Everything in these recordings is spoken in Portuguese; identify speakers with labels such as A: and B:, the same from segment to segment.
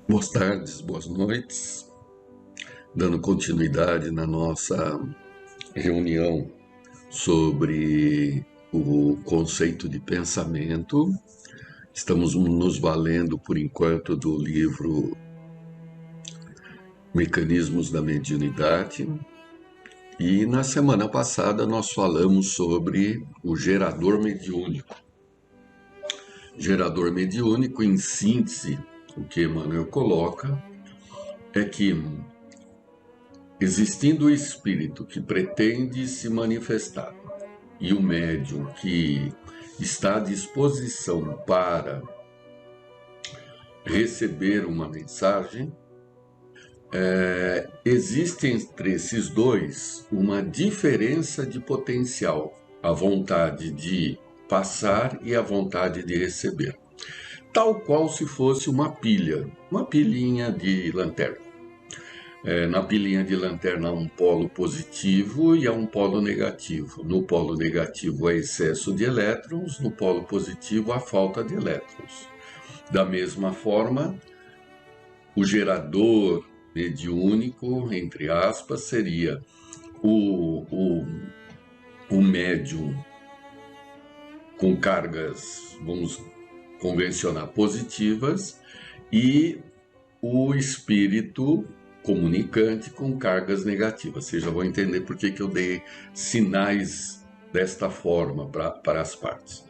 A: Boas tardes, boas noites. Dando continuidade na nossa reunião sobre o conceito de pensamento, estamos nos valendo por enquanto do livro Mecanismos da Mediunidade, e na semana passada nós falamos sobre o gerador mediúnico. Gerador mediúnico, em síntese, o que Emmanuel coloca é que, existindo o espírito que pretende se manifestar e o médium que está à disposição para receber uma mensagem, existe entre esses dois uma diferença de potencial, a vontade de passar e a vontade de receber, tal qual se fosse uma pilha, uma pilhinha de lanterna. Na pilhinha de lanterna há um polo positivo e há um polo negativo. No polo negativo há excesso de elétrons, no polo positivo há falta de elétrons. Da mesma forma, o gerador mediúnico, entre aspas, seria o médium com cargas, vamos convencionar, positivas, e o espírito comunicante com cargas negativas. Vocês já vão entender por que eu dei sinais desta forma para as partes.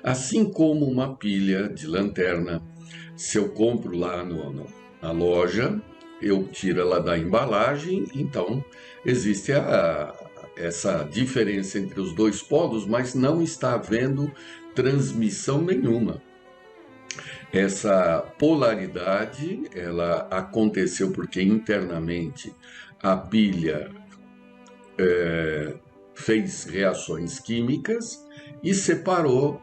A: Assim como uma pilha de lanterna, se eu compro lá na loja, eu tiro ela da embalagem, então existe essa diferença entre os dois polos, mas não está havendo transmissão nenhuma. Essa polaridade, ela aconteceu porque internamente a pilha fez reações químicas e separou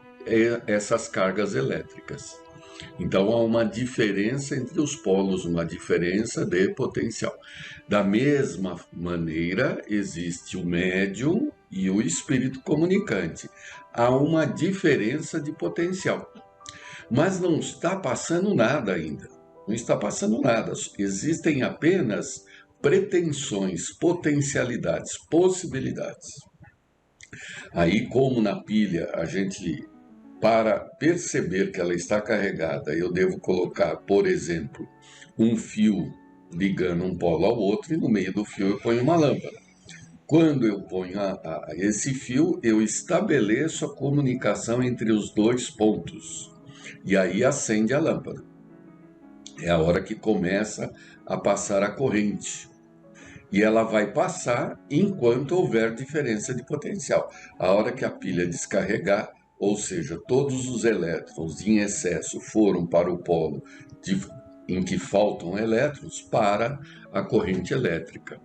A: essas cargas elétricas. Então há uma diferença entre os polos, uma diferença de potencial. Da mesma maneira, existe o médium e o espírito comunicante. Há uma diferença de potencial. Mas não está passando nada ainda. Não está passando nada. Existem apenas pretensões, potencialidades, possibilidades. Aí, como na pilha, a gente, para perceber que ela está carregada, eu devo colocar, por exemplo, um fio ligando um polo ao outro, e no meio do fio eu ponho uma lâmpada. Quando eu ponho esse fio, eu estabeleço a comunicação entre os dois pontos. E aí acende a lâmpada. É a hora que começa a passar a corrente. E ela vai passar enquanto houver diferença de potencial. A hora que a pilha descarregar, ou seja, todos os elétrons em excesso foram para o polo em que faltam elétrons, para a corrente elétrica.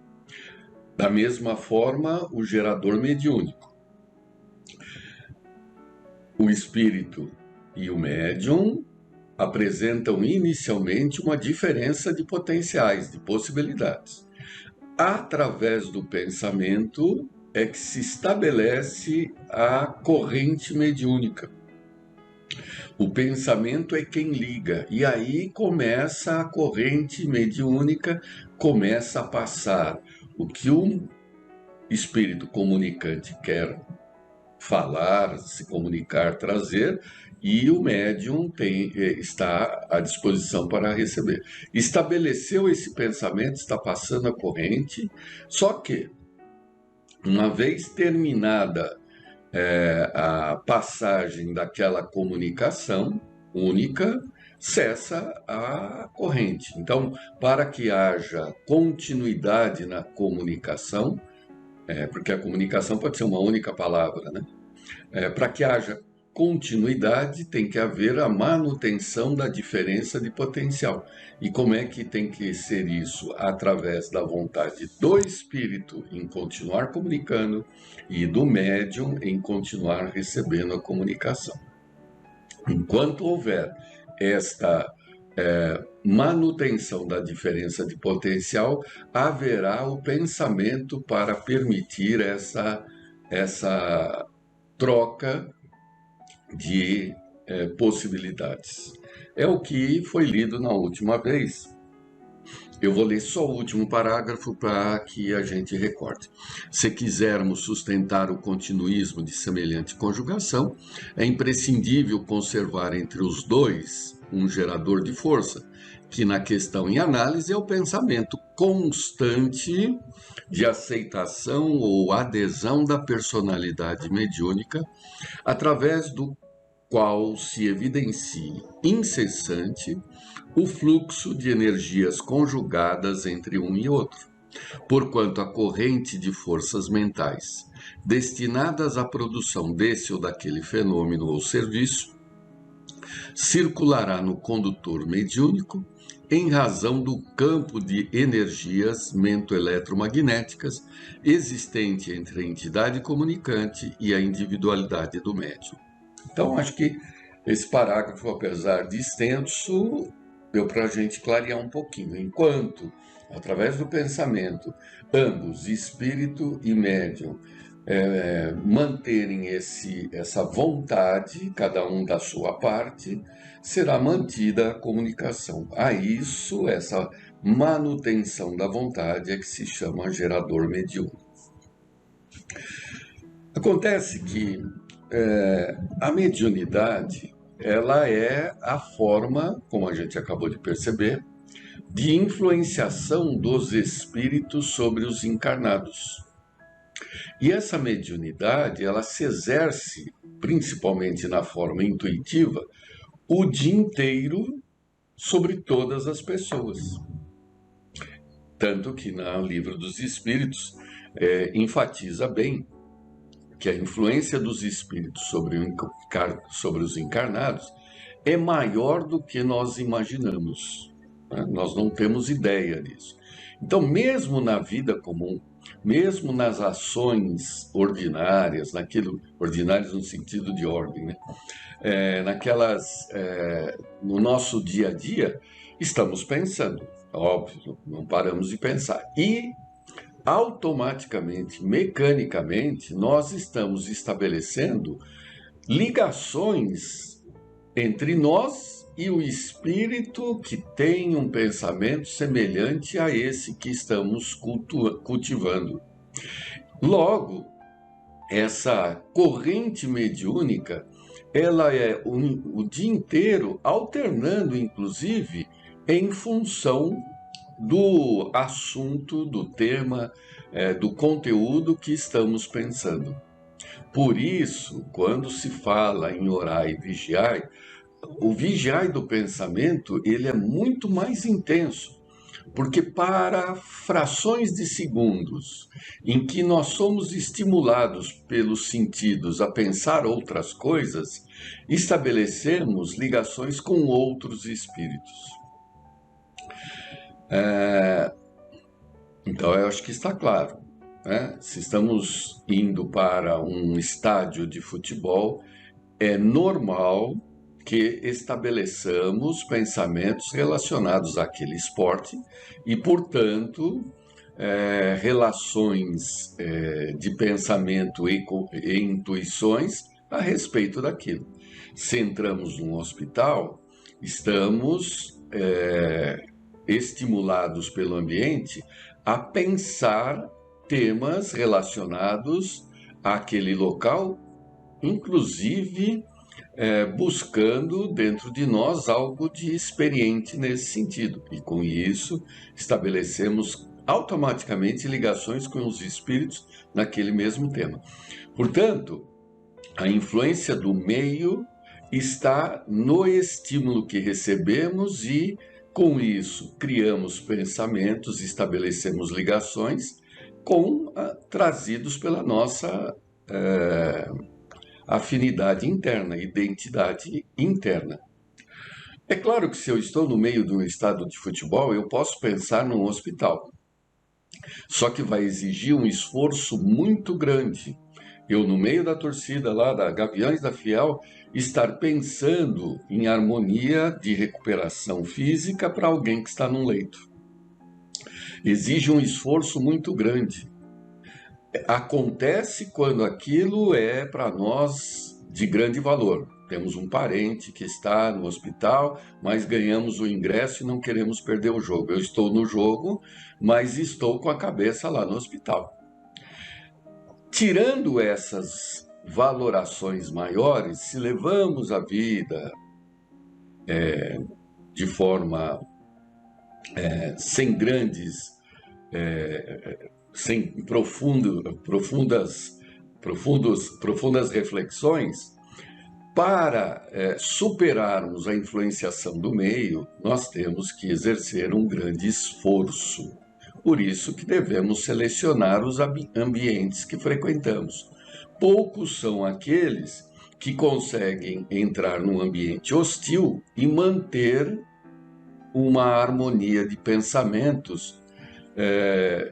A: Da mesma forma, o gerador mediúnico. O espírito e o médium apresentam inicialmente uma diferença de potenciais, de possibilidades. Através do pensamento é que se estabelece a corrente mediúnica. O pensamento é quem liga, e aí começa a corrente mediúnica, começa a passar o que um espírito comunicante quer falar, se comunicar, trazer, e o médium está à disposição para receber. Estabeleceu esse pensamento, está passando a corrente, só que, uma vez terminada a passagem daquela comunicação única, cessa a corrente. Então, para que haja continuidade na comunicação, porque a comunicação pode ser uma única palavra, né? Para que haja continuidade, tem que haver a manutenção da diferença de potencial. E como é que tem que ser isso? Através da vontade do espírito em continuar comunicando e do médium em continuar recebendo a comunicação. Enquanto houver esta manutenção da diferença de potencial, haverá o pensamento para permitir essa troca de possibilidades. É o que foi lido na última vez. Eu vou ler só o último parágrafo para que a gente recorde. Se quisermos sustentar o continuismo de semelhante conjugação, é imprescindível conservar entre os dois um gerador de força, que na questão em análise é o pensamento constante de aceitação ou adesão da personalidade mediúnica, através do qual se evidencie incessante o fluxo de energias conjugadas entre um e outro, porquanto a corrente de forças mentais destinadas à produção desse ou daquele fenômeno ou serviço circulará no condutor mediúnico em razão do campo de energias mento-eletromagnéticas existente entre a entidade comunicante e a individualidade do médium. Então, acho que esse parágrafo, apesar de extenso, deu para a gente clarear um pouquinho. Enquanto, através do pensamento, ambos, espírito e médium, manterem essa vontade, cada um da sua parte, será mantida a comunicação. A isso, essa manutenção da vontade é que se chama gerador mediúnico. Acontece que a mediunidade, ela é a forma, como a gente acabou de perceber, de influenciação dos espíritos sobre os encarnados. E essa mediunidade, ela se exerce, principalmente na forma intuitiva, o dia inteiro sobre todas as pessoas. Tanto que no Livro dos Espíritos enfatiza bem que a influência dos espíritos sobre os encarnados é maior do que nós imaginamos. Né? Nós não temos ideia disso. Então, mesmo na vida comum, mesmo nas ações ordinárias, ordinárias no sentido de ordem, né? No nosso dia a dia, estamos pensando, óbvio, não paramos de pensar. E automaticamente, mecanicamente, nós estamos estabelecendo ligações entre nós e o espírito que tem um pensamento semelhante a esse que estamos cultivando. Logo, essa corrente mediúnica, ela é o dia inteiro alternando, inclusive, em função do assunto, do tema, do conteúdo que estamos pensando. Por isso, quando se fala em orar e vigiar, o vigiar do pensamento, ele é muito mais intenso, porque para frações de segundos em que nós somos estimulados pelos sentidos a pensar outras coisas, estabelecemos ligações com outros espíritos. Então, eu acho que está claro, né? Se estamos indo para um estádio de futebol, é normal que estabeleçamos pensamentos relacionados àquele esporte e, portanto, relações de pensamento e intuições a respeito daquilo. Se entramos num hospital, estamos estimulados pelo ambiente a pensar temas relacionados àquele local, inclusive buscando dentro de nós algo de experiente nesse sentido. E com isso estabelecemos automaticamente ligações com os espíritos naquele mesmo tema. Portanto, a influência do meio está no estímulo que recebemos e, com isso, criamos pensamentos, estabelecemos ligações trazidos pela nossa afinidade interna, identidade interna. É claro que se eu estou no meio de um estádio de futebol, eu posso pensar num hospital. Só que vai exigir um esforço muito grande. Eu, no meio da torcida lá, da Gaviões da Fiel, estar pensando em harmonia de recuperação física para alguém que está num leito. Exige um esforço muito grande. Acontece quando aquilo é para nós de grande valor. temos um parente que está no hospital, mas ganhamos o ingresso e não queremos perder o jogo. Eu estou no jogo, mas estou com a cabeça lá no hospital. Tirando essas valorações maiores, se levamos a vida de forma sem grandes, sem profundas reflexões, para superarmos a influenciação do meio, nós temos que exercer um grande esforço. Por isso que devemos selecionar os ambientes que frequentamos. Poucos são aqueles que conseguem entrar num ambiente hostil e manter uma harmonia de pensamentos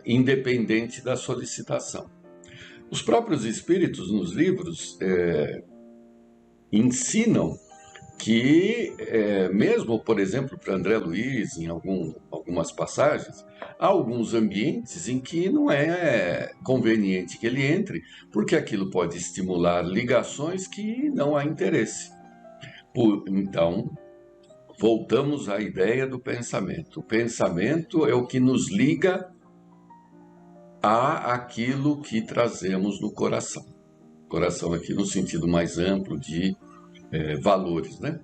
A: independente da solicitação. Os próprios espíritos nos livros ensinam que, mesmo, por exemplo, para André Luiz, em algumas passagens, há alguns ambientes em que não é conveniente que ele entre, porque aquilo pode estimular ligações que não há interesse. Então, voltamos à ideia do pensamento. O pensamento é o que nos liga a aquilo que trazemos no coração. Coração aqui no sentido mais amplo de valores, né?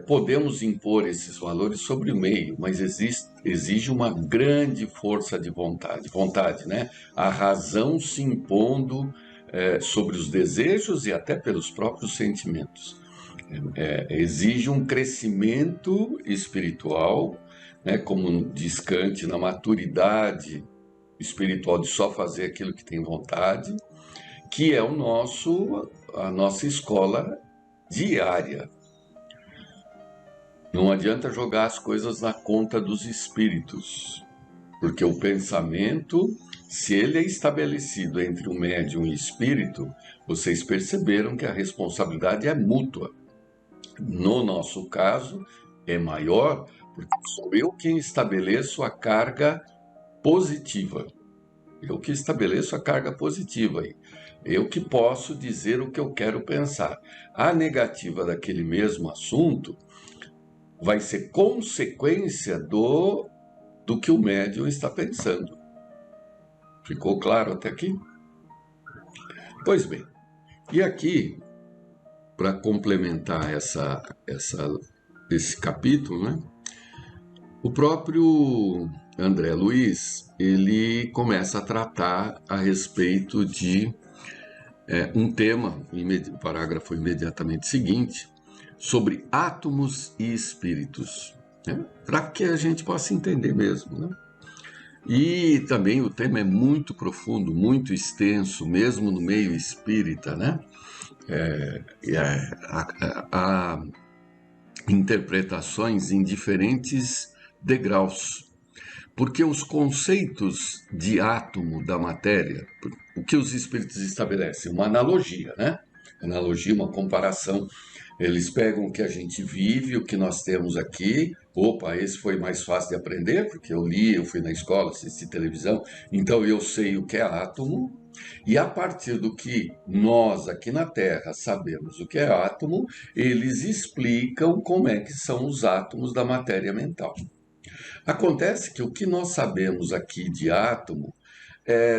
A: Podemos impor esses valores sobre o meio, mas exige uma grande força de vontade, né? A razão se impondo sobre os desejos e até pelos próprios sentimentos. Exige um crescimento espiritual, né? Como diz Kant, na maturidade espiritual de só fazer aquilo que tem vontade, que é a nossa escola diária. Não adianta jogar as coisas na conta dos espíritos, porque o pensamento, se ele é estabelecido entre o médium e o espírito, vocês perceberam que a responsabilidade é mútua. No nosso caso, é maior, porque sou eu quem estabeleço a carga positiva. Eu que estabeleço a carga positiva aí. Eu que posso dizer o que eu quero pensar. A negativa daquele mesmo assunto vai ser consequência do que o médium está pensando. Ficou claro até aqui? Pois bem, e aqui, para complementar esse capítulo, né, o próprio André Luiz, ele começa a tratar a respeito de um tema, o parágrafo imediatamente seguinte, sobre átomos e espíritos, né? Para que a gente possa entender mesmo, né? E também o tema é muito profundo, muito extenso, mesmo no meio espírita, né? Há interpretações em diferentes degraus, porque os conceitos de átomo da matéria, o que os espíritos estabelecem? Uma analogia, né? Analogia, uma comparação. Eles pegam o que a gente vive, o que nós temos aqui. Opa, esse foi mais fácil de aprender, porque eu li, eu fui na escola, assisti televisão, então eu sei o que é átomo. E a partir do que nós aqui na Terra sabemos o que é átomo, eles explicam como é que são os átomos da matéria mental. Acontece que o que nós sabemos aqui de átomo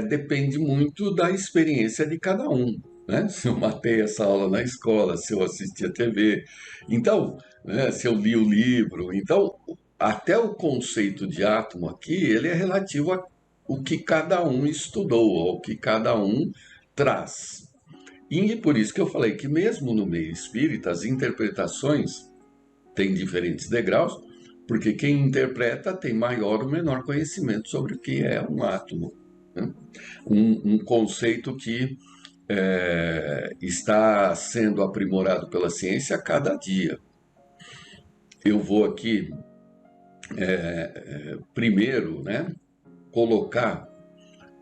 A: depende muito da experiência de cada um, né? Se eu matei essa aula na escola, se eu assisti a TV, então, né, se eu li o livro, então, até o conceito de átomo aqui, ele é relativo ao que cada um estudou, ao que cada um traz. E por isso que eu falei que mesmo no meio espírita, as interpretações têm diferentes degraus, porque quem interpreta tem maior ou menor conhecimento sobre o que é um átomo, né? Um conceito que está sendo aprimorado pela ciência a cada dia. Eu vou aqui, primeiro, né, colocar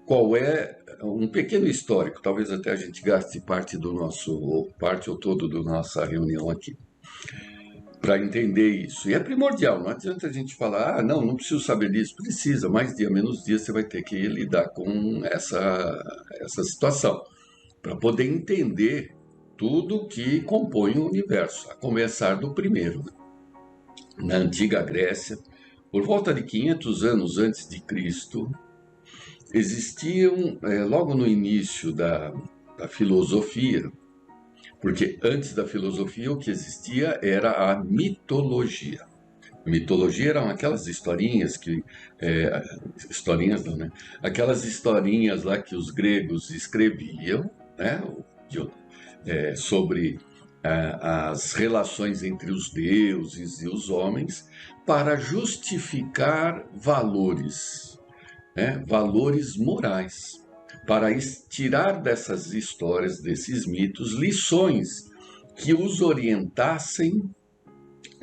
A: qual é um pequeno histórico, talvez até a gente gaste parte ou todo da nossa reunião aqui, para entender isso. E é primordial, não adianta a gente falar, não preciso saber disso. Precisa, mais dia, menos dia, você vai ter que lidar com essa situação, para poder entender tudo que compõe o universo, a começar do primeiro. Na antiga Grécia, por volta de 500 anos antes de Cristo, existiam, logo no início da filosofia, porque antes da filosofia o que existia era a mitologia. Mitologia eram aquelas historinhas que. Historinhas não, né? Aquelas historinhas lá que os gregos escreviam, né? Sobre as relações entre os deuses e os homens, para justificar valores, né? Valores morais, para tirar dessas histórias, desses mitos, lições que os orientassem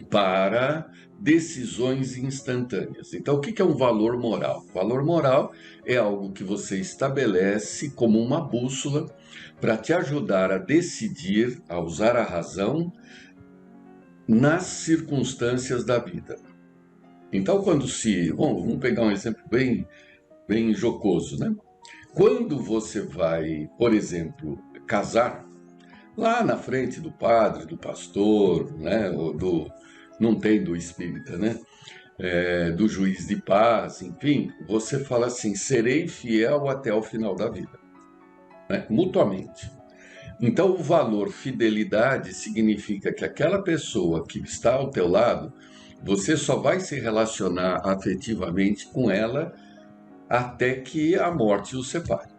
A: para decisões instantâneas. Então, o que é um valor moral? Valor moral é algo que você estabelece como uma bússola para te ajudar a decidir, a usar a razão nas circunstâncias da vida. Então, vamos pegar um exemplo bem jocoso, né? Quando você vai, por exemplo, casar, lá na frente do padre, do pastor, né, não tem do espírita, né, do juiz de paz, enfim, você fala assim: serei fiel até o final da vida, né, mutuamente. Então, o valor fidelidade significa que aquela pessoa que está ao teu lado, você só vai se relacionar afetivamente com ela até que a morte os separe.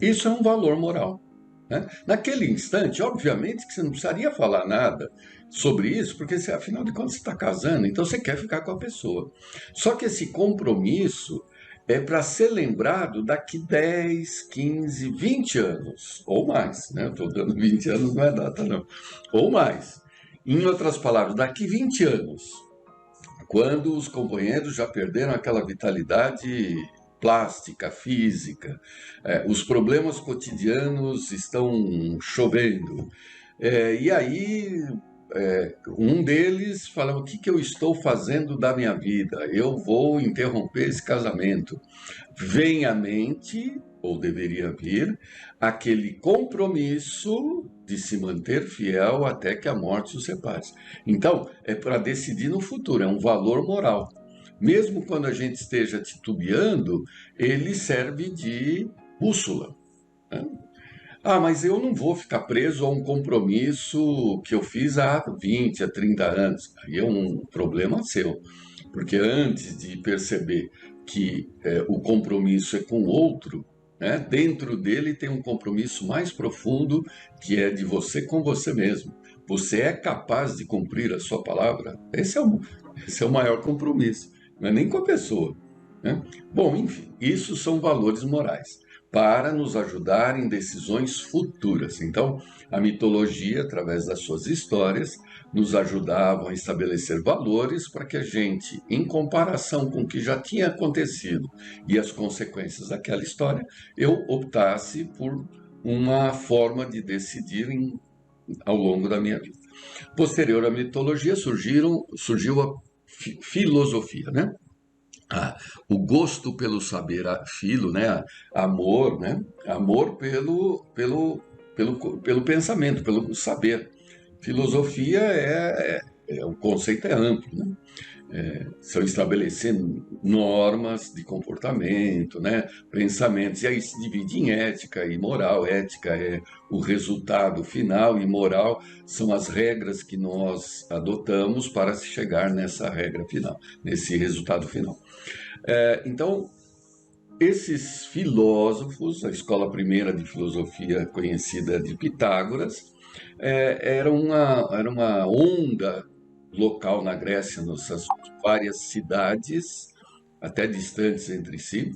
A: Isso é um valor moral, né? Naquele instante, obviamente que você não precisaria falar nada sobre isso, porque você, afinal de contas, você está casando, então você quer ficar com a pessoa. Só que esse compromisso é para ser lembrado daqui 10, 15, 20 anos, ou mais, né? Estou dando 20 anos, não é data não, ou mais. Em outras palavras, daqui 20 anos, quando os companheiros já perderam aquela vitalidade plástica, física, os problemas cotidianos estão chovendo. E aí, um deles fala: o que eu estou fazendo da minha vida? Eu vou interromper esse casamento. Vem à mente, ou deveria vir, aquele compromisso de se manter fiel até que a morte os separe. Então, é para decidir no futuro, é um valor moral. Mesmo quando a gente esteja titubeando, ele serve de bússola, né? Ah, mas eu não vou ficar preso a um compromisso que eu fiz há 20, há 30 anos. Aí é um problema seu. Porque antes de perceber que o compromisso é com o outro, né, dentro dele tem um compromisso mais profundo, que é de você com você mesmo. Você é capaz de cumprir a sua palavra? Esse é o maior compromisso. Não é nem com a pessoa, né? Bom, enfim, isso são valores morais para nos ajudar em decisões futuras. Então, a mitologia, através das suas histórias, nos ajudavam a estabelecer valores para que a gente, em comparação com o que já tinha acontecido e as consequências daquela história, eu optasse por uma forma de decidir ao longo da minha vida. Posterior à mitologia, surgiu a filosofia, né? O gosto pelo saber, filo, né? Amor, né? Amor pelo pensamento, pelo saber. Filosofia o conceito é amplo, né? São estabelecer normas de comportamento, né? Pensamentos, e aí se divide em ética e moral. Ética é o resultado final e moral são as regras que nós adotamos para se chegar nessa regra final, nesse resultado final. Então, esses filósofos, a escola primeira de filosofia conhecida de Pitágoras, era uma onda local na Grécia, nessas várias cidades, até distantes entre si,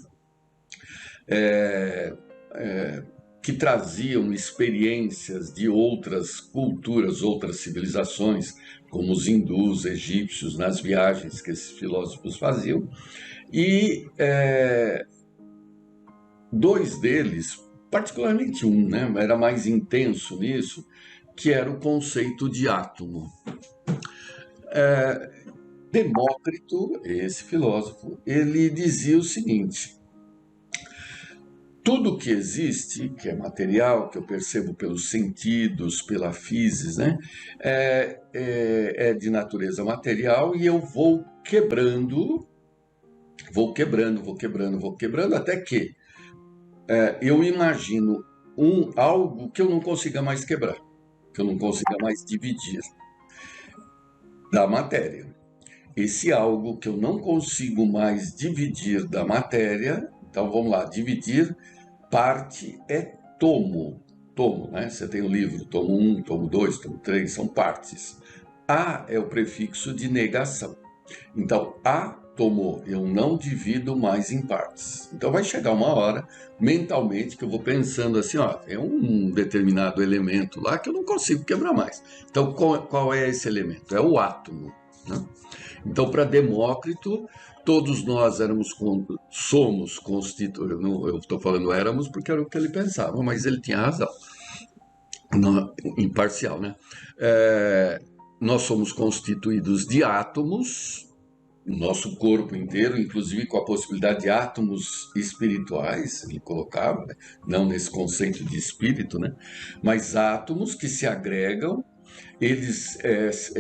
A: que traziam experiências de outras culturas, outras civilizações, como os hindus, egípcios, nas viagens que esses filósofos faziam. E dois deles, particularmente um, né, era mais intenso nisso, que era o conceito de átomo. Demócrito, esse filósofo, ele dizia o seguinte: tudo que existe, que é material, que eu percebo pelos sentidos, pela físis, né, é de natureza material, e eu vou quebrando, até que eu imagino algo que eu não consiga mais quebrar, que eu não consiga mais dividir da matéria. Esse algo que eu não consigo mais dividir da matéria, então vamos lá, dividir, parte é tomo, né? Você tem o livro, tomo 1, tomo 2, tomo 3, são partes. A é o prefixo de negação. Então, a tomou, eu não divido mais em partes. Então vai chegar uma hora, mentalmente, que eu vou pensando assim, ó, é um determinado elemento lá que eu não consigo quebrar mais. Então, qual é esse elemento? É o átomo, né? Então, para Demócrito, todos nós somos constituídos, eu estou falando éramos porque era o que ele pensava, mas ele tinha razão, imparcial, né? Nós somos constituídos de átomos, nosso corpo inteiro, inclusive com a possibilidade de átomos espirituais, ele colocava, né? Não nesse conceito de espírito, né? Mas átomos que se agregam, eles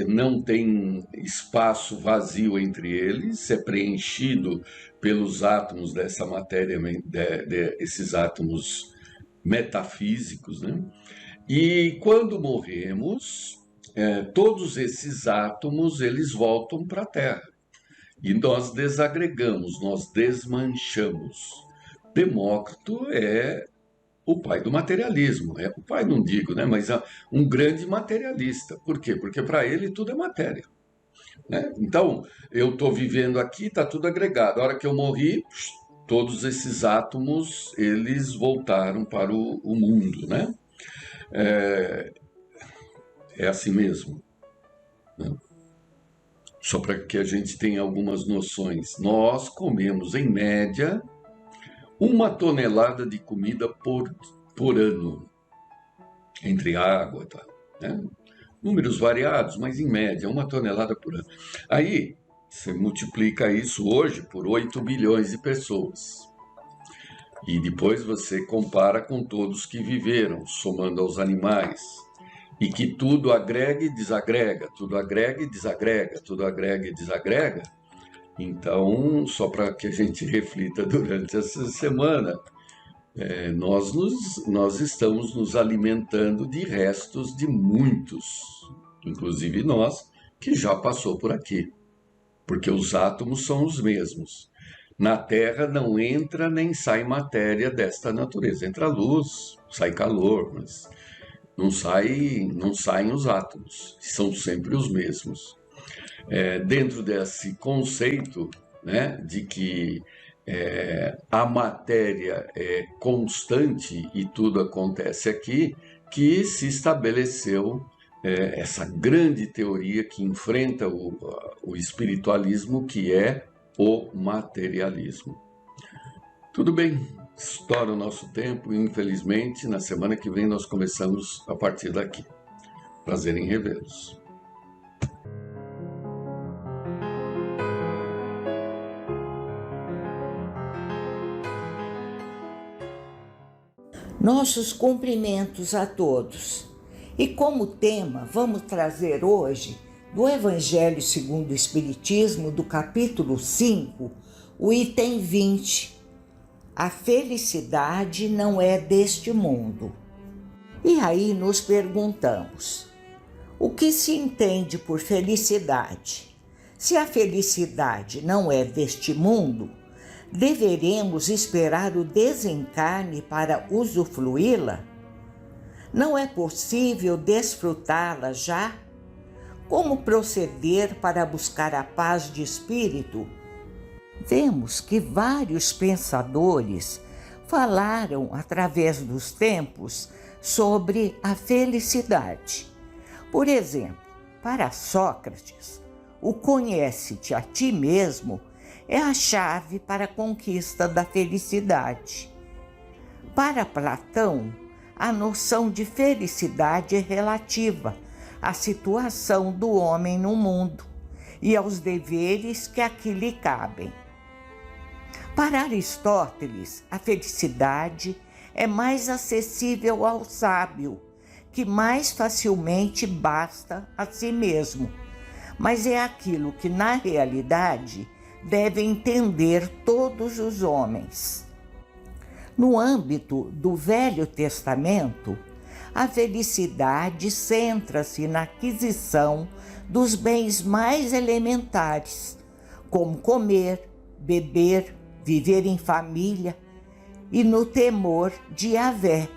A: não têm espaço vazio entre eles, é preenchido pelos átomos dessa matéria, esses átomos metafísicos, né? E quando morremos, todos esses átomos eles voltam para a Terra. E nós desagregamos, nós desmanchamos. Demócrito é o pai do materialismo. O pai não digo, né? Mas um grande materialista. Por quê? Porque para ele tudo é matéria, né? Então, eu estou vivendo aqui, está tudo agregado. A hora que eu morri, todos esses átomos, eles voltaram para o mundo, né? É assim mesmo, né? Só para que a gente tenha algumas noções. Nós comemos, em média, 1 tonelada de comida por ano, entre água, tá, né? Números variados, mas em média, 1 tonelada por ano. Aí, você multiplica isso hoje por 8 bilhões de pessoas. E depois você compara com todos que viveram, somando aos animais. E que tudo agrega e desagrega, tudo agrega e desagrega, tudo agrega e desagrega. Então, só para que a gente reflita durante essa semana, nós estamos nos alimentando de restos de muitos, inclusive nós, que já passou por aqui, porque os átomos são os mesmos. Na Terra não entra nem sai matéria desta natureza. Entra luz, sai calor, mas não saem os átomos, são sempre os mesmos. Dentro desse conceito, né, de que a matéria é constante e tudo acontece aqui, que se estabeleceu essa grande teoria que enfrenta o espiritualismo, que é o materialismo. Tudo bem, estoura o nosso tempo, infelizmente. Na semana que vem nós começamos a partir daqui. Prazer em revê-los.
B: Nossos cumprimentos a todos. E como tema, vamos trazer hoje, do Evangelho segundo o Espiritismo, do capítulo 5, o item 20. A felicidade não é deste mundo. E aí nos perguntamos, o que se entende por felicidade? Se a felicidade não é deste mundo, deveremos esperar o desencarne para usufruí-la? Não é possível desfrutá-la já? Como proceder para buscar a paz de espírito? Vemos que vários pensadores falaram através dos tempos sobre a felicidade. Por exemplo, para Sócrates, o conhece-te a ti mesmo é a chave para a conquista da felicidade. Para Platão, a noção de felicidade é relativa à situação do homem no mundo e aos deveres que aqui lhe cabem. Para Aristóteles, a felicidade é mais acessível ao sábio, que mais facilmente basta a si mesmo, mas é aquilo que, na realidade, devem entender todos os homens. No âmbito do Velho Testamento, a felicidade centra-se na aquisição dos bens mais elementares, como comer, beber, viver em família, e no temor de Yahvé,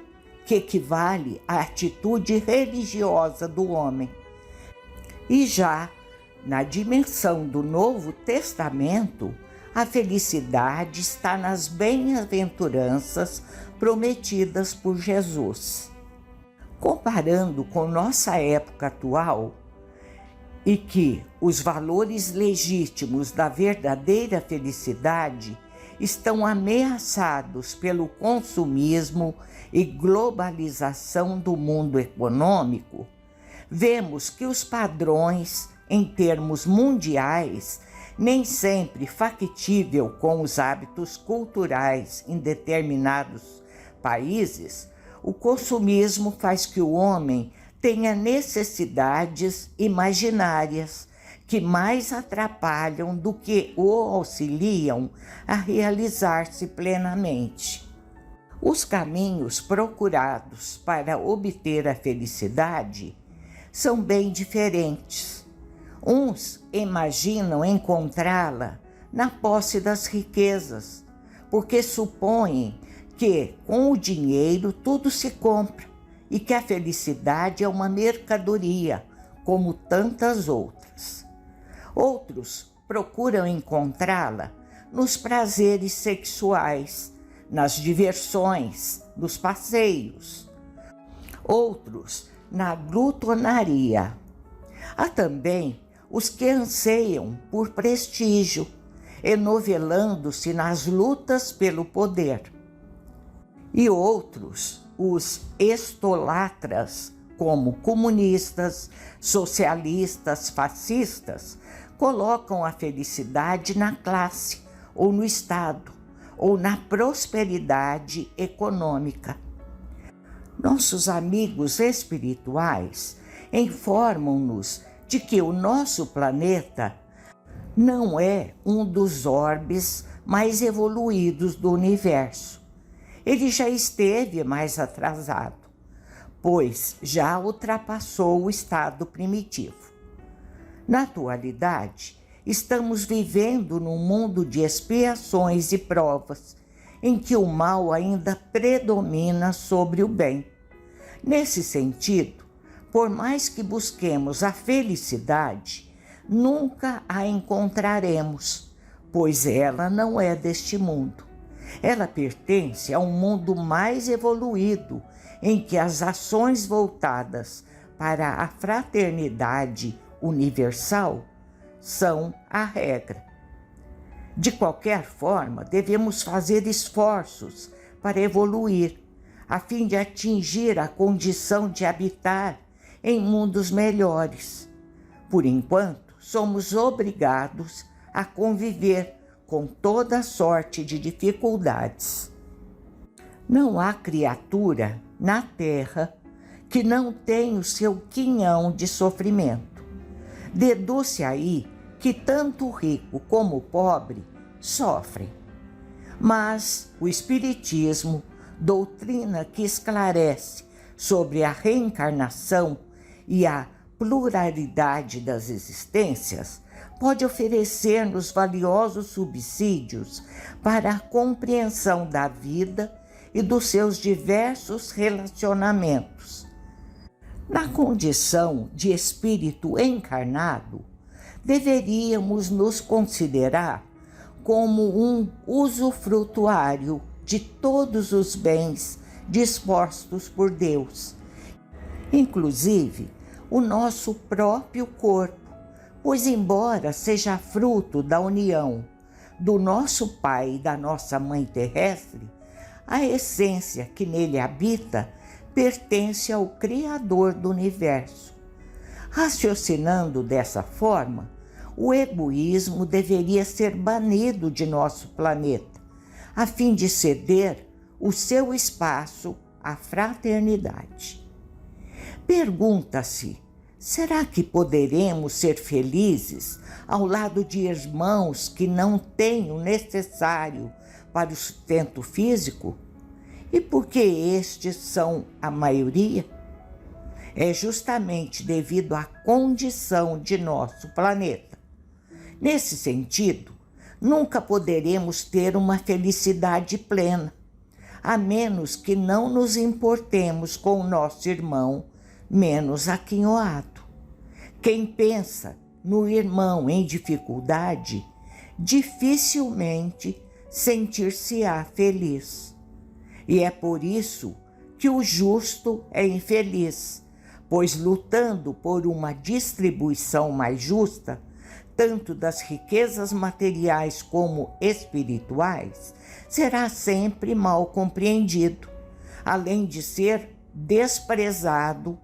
B: que equivale à atitude religiosa do homem. E já na dimensão do Novo Testamento, a felicidade está nas bem-aventuranças prometidas por Jesus. Comparando com nossa época atual, e que os valores legítimos da verdadeira felicidade estão ameaçados pelo consumismo e globalização do mundo econômico, vemos que os padrões, em termos mundiais, nem sempre factível com os hábitos culturais em determinados países, o consumismo faz que o homem tenha necessidades imaginárias que mais atrapalham do que o auxiliam a realizar-se plenamente. Os caminhos procurados para obter a felicidade são bem diferentes. Uns imaginam encontrá-la na posse das riquezas, porque supõem que com o dinheiro tudo se compra e que a felicidade é uma mercadoria, como tantas outras. Outros procuram encontrá-la nos prazeres sexuais, nas diversões, nos passeios. Outros na glutonaria. Há também os que anseiam por prestígio, enovelando-se nas lutas pelo poder. E outros, os estolatras, como comunistas, socialistas, fascistas, colocam a felicidade na classe, ou no Estado, ou na prosperidade econômica. Nossos amigos espirituais informam-nos de que o nosso planeta não é um dos orbes mais evoluídos do universo. Ele já esteve mais atrasado, pois já ultrapassou o estado primitivo. Na atualidade, estamos vivendo num mundo de expiações e provas, em que o mal ainda predomina sobre o bem. Nesse sentido, por mais que busquemos a felicidade, nunca a encontraremos, pois ela não é deste mundo. Ela pertence a um mundo mais evoluído, em que as ações voltadas para a fraternidade universal são a regra. De qualquer forma, devemos fazer esforços para evoluir, a fim de atingir a condição de habitar em mundos melhores. Por enquanto, somos obrigados a conviver com toda sorte de dificuldades. Não há criatura na terra que não tenha o seu quinhão de sofrimento. Deduz-se aí que tanto o rico como o pobre sofrem. Mas o Espiritismo, doutrina que esclarece sobre a reencarnação e a pluralidade das existências, pode oferecer-nos valiosos subsídios para a compreensão da vida e dos seus diversos relacionamentos. Na condição de espírito encarnado, deveríamos nos considerar como um usufrutuário de todos os bens dispostos por Deus, inclusive o nosso próprio corpo, pois embora seja fruto da união do nosso Pai e da nossa Mãe terrestre, a essência que nele habita pertence ao Criador do Universo. Raciocinando dessa forma, o egoísmo deveria ser banido de nosso planeta, a fim de ceder o seu espaço à fraternidade. Pergunta-se: será que poderemos ser felizes ao lado de irmãos que não têm o necessário para o sustento físico? E por que estes são a maioria? É justamente devido à condição de nosso planeta. Nesse sentido, nunca poderemos ter uma felicidade plena, a menos que não nos importemos com o nosso irmão menos aquinhoado. Quem pensa no irmão em dificuldade, dificilmente sentir-se-á feliz. E é por isso que o justo é infeliz, pois lutando por uma distribuição mais justa, tanto das riquezas materiais como espirituais, será sempre mal compreendido, além de ser desprezado,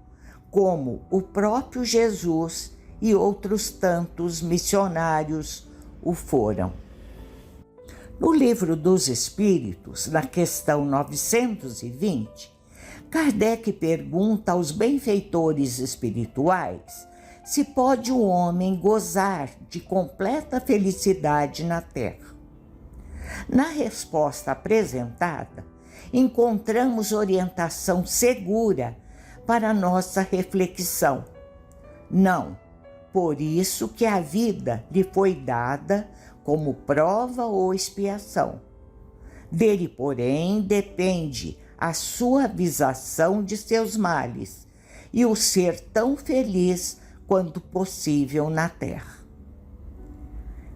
B: como o próprio Jesus e outros tantos missionários o foram. No Livro dos Espíritos, na questão 920, Kardec pergunta aos benfeitores espirituais se pode o homem gozar de completa felicidade na Terra. Na resposta apresentada, encontramos orientação segura para nossa reflexão. Não, por isso que a vida lhe foi dada como prova ou expiação. Dele, porém, depende a suavização de seus males e o ser tão feliz quanto possível na Terra.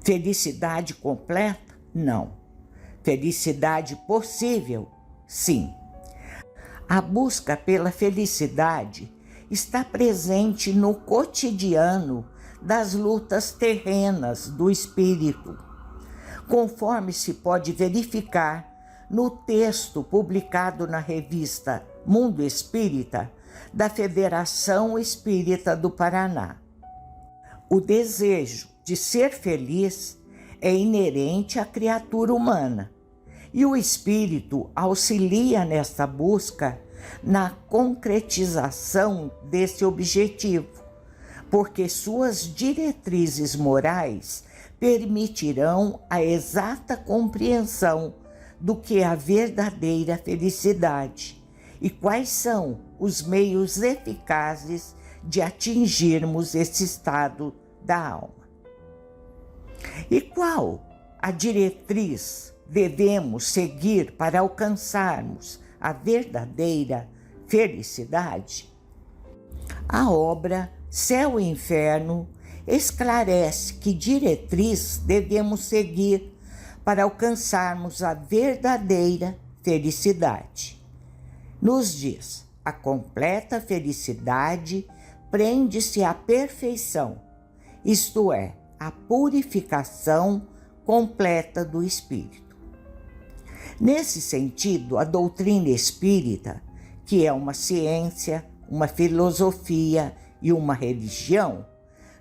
B: Felicidade completa? Não. Felicidade possível? Sim. A busca pela felicidade está presente no cotidiano das lutas terrenas do espírito, conforme se pode verificar no texto publicado na revista Mundo Espírita da Federação Espírita do Paraná. O desejo de ser feliz é inerente à criatura humana e o espírito auxilia nesta busca na concretização desse objetivo, porque suas diretrizes morais permitirão a exata compreensão do que é a verdadeira felicidade e quais são os meios eficazes de atingirmos esse estado da alma. E qual a diretriz devemos seguir para alcançarmos a verdadeira felicidade? A obra Céu e Inferno esclarece que diretriz devemos seguir para alcançarmos a verdadeira felicidade. Nos diz: a completa felicidade prende-se à perfeição, isto é, à purificação completa do espírito. Nesse sentido, a doutrina espírita, que é uma ciência, uma filosofia e uma religião,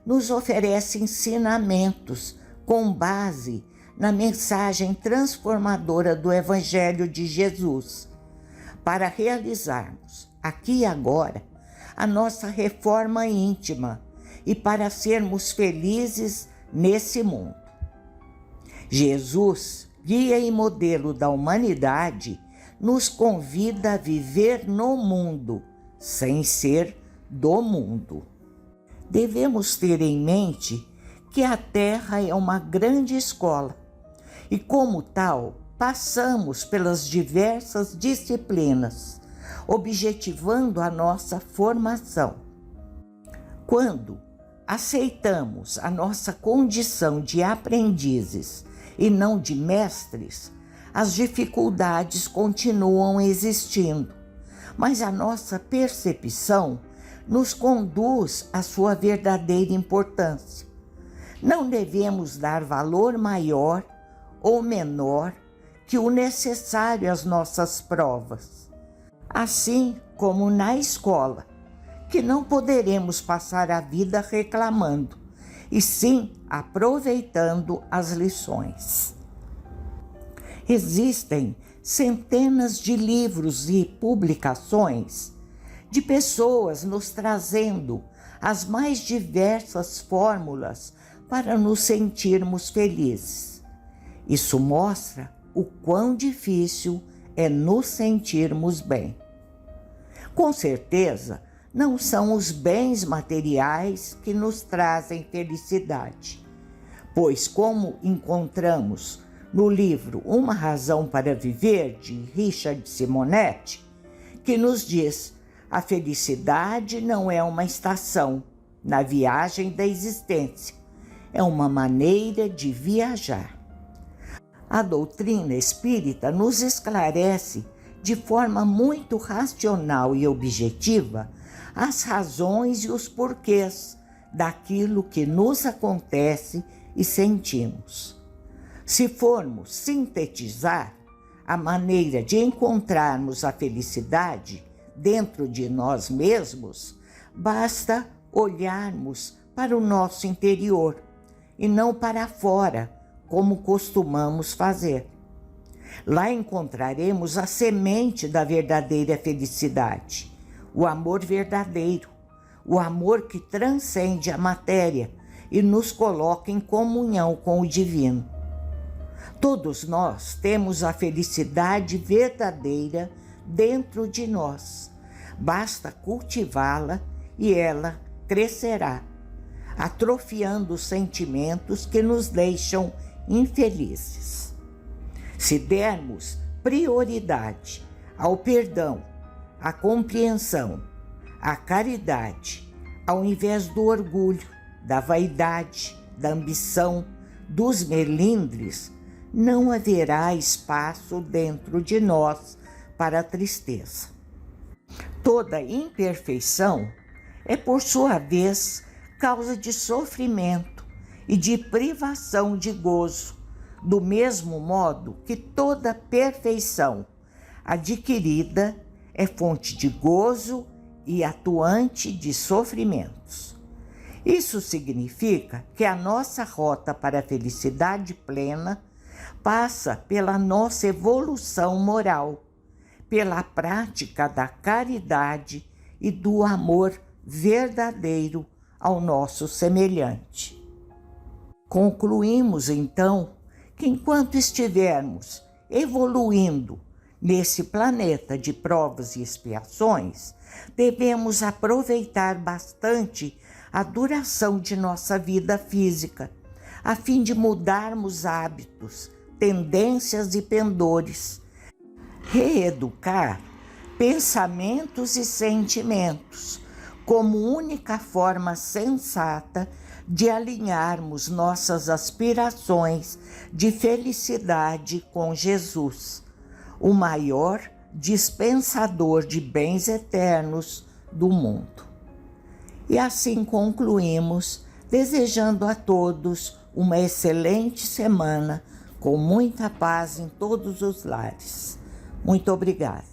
B: nos oferece ensinamentos com base na mensagem transformadora do Evangelho de Jesus, para realizarmos, aqui e agora, a nossa reforma íntima e para sermos felizes nesse mundo. Jesus, guia e modelo da humanidade, nos convida a viver no mundo, sem ser do mundo. Devemos ter em mente que a Terra é uma grande escola e, como tal, passamos pelas diversas disciplinas, objetivando a nossa formação. Quando aceitamos a nossa condição de aprendizes e não de mestres, as dificuldades continuam existindo, mas a nossa percepção nos conduz à sua verdadeira importância. Não devemos dar valor maior ou menor que o necessário às nossas provas. Assim como na escola, que não poderemos passar a vida reclamando, e sim aproveitando as lições. Existem centenas de livros e publicações de pessoas nos trazendo as mais diversas fórmulas para nos sentirmos felizes. Isso mostra o quão difícil é nos sentirmos bem. Com certeza, não são os bens materiais que nos trazem felicidade, pois, como encontramos no livro Uma Razão para Viver, de Richard Simonetti, que nos diz: a felicidade não é uma estação na viagem da existência, é uma maneira de viajar. A doutrina espírita nos esclarece de forma muito racional e objetiva as razões e os porquês daquilo que nos acontece e sentimos. Se formos sintetizar, a maneira de encontrarmos a felicidade dentro de nós mesmos, basta olharmos para o nosso interior e não para fora, como costumamos fazer. Lá encontraremos a semente da verdadeira felicidade, o amor verdadeiro, o amor que transcende a matéria e nos coloca em comunhão com o divino. Todos nós temos a felicidade verdadeira dentro de nós. Basta cultivá-la e ela crescerá, atrofiando os sentimentos que nos deixam infelizes. Se dermos prioridade ao perdão, à compreensão, à caridade, ao invés do orgulho, da vaidade, da ambição, dos melindres, não haverá espaço dentro de nós para a tristeza. Toda imperfeição é, por sua vez, causa de sofrimento e de privação de gozo, do mesmo modo que toda perfeição adquirida é fonte de gozo e atuante de sofrimentos. Isso significa que a nossa rota para a felicidade plena passa pela nossa evolução moral, pela prática da caridade e do amor verdadeiro ao nosso semelhante. Concluímos, então, que enquanto estivermos evoluindo nesse planeta de provas e expiações, devemos aproveitar bastante a duração de nossa vida física, a fim de mudarmos hábitos, tendências e pendores, reeducar pensamentos e sentimentos como única forma sensata de alinharmos nossas aspirações de felicidade com Jesus, o maior dispensador de bens eternos do mundo. E assim concluímos, desejando a todos uma excelente semana, com muita paz em todos os lares. Muito obrigada.